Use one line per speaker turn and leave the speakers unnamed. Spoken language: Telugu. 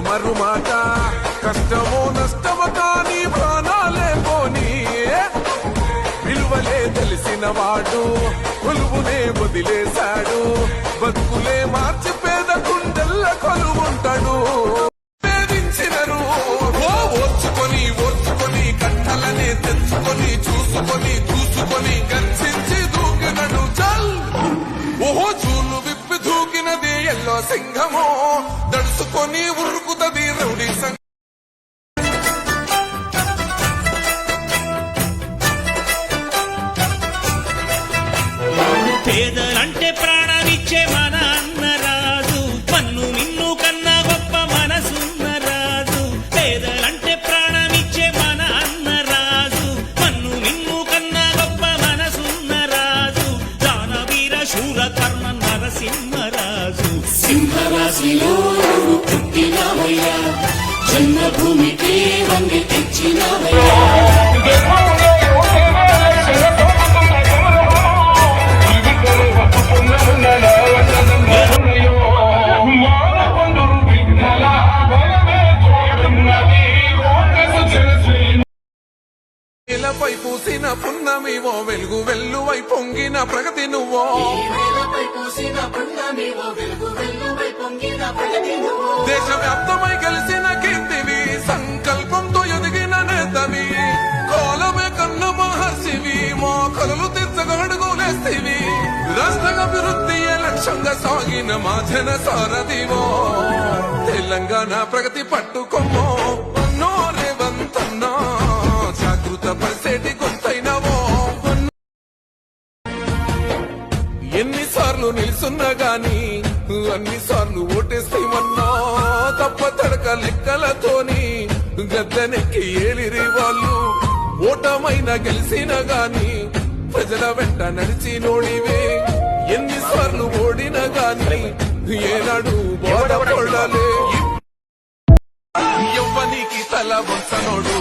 మరు మాట కష్టమో నష్టమో కానీ ప్రాణాలే పోనీ విలువలే తెలిసిన వాడు కొలువునే వదిలేశాడు బతుకులే మార్చి పేద కుండెల్ల కొలువుంటాడు వేధించినరు ఓర్చుకొని ఓర్చుకొని కట్టలనే తెచ్చుకొని చూసుకొని చూసుకొని గర్జించి దూకినడు చల్ ఓహో చూలు విప్పి దూకినది ఎల్లో సింహమో దడుసుకొని ఉరుకుతది రౌడీ సంఘం
పేదలంటే ప్రాణమిచ్చే మన అన్నరాజు పన్ను మిన్ను కన్నా గొప్ప మనసున్న రాజు పేదలంటే ప్రాణమిచ్చే మన అన్నరాజు పన్ను మిన్ను కన్నా గొప్ప మనసున్న రాజు దానవీర శూర కర్ణ నరసింహరాజు
సింహరాశిలో పుట్టినవయ్యా జన్మభూమికి వంగి తెచ్చినవయ్యా
నేలపై పూసిన పున్నమివో వెలుగు వెల్లువై పొంగిన ప్రగతి నువ్వో దేశవ్యాప్తమై కలిసిన కీర్తివి సంకల్పంతో ఎదిగిన నేతవి కోలమే కన్న మహర్షివి మోకలు తీర్చగడుగులేస్తివి రాష్ట్ర అభివృద్ధియే లక్ష్యంగా సాగిన మా జన సారథివో తెలంగాణ ప్రగతి పట్టుకోమో అన్నో రేవంతన్నా జాగృత పరిసేటి గొంతైనవో ఎన్నిసార్లు నిల్చున్నా గాని అన్నిసార్లు ఓటేస్తేమన్నా తప్ప తడక లెక్కలతోని గద్దెనెక్కి ఏలిరి వాళ్ళు ఓటమైనా గెలిచిన గాని ప్రజల వెంట నడిచి నోడివే ఎన్నిసార్లు ఓడినా గాని ఏనాడు బాధపడాలే యవ్వనికి తల వంచనోడు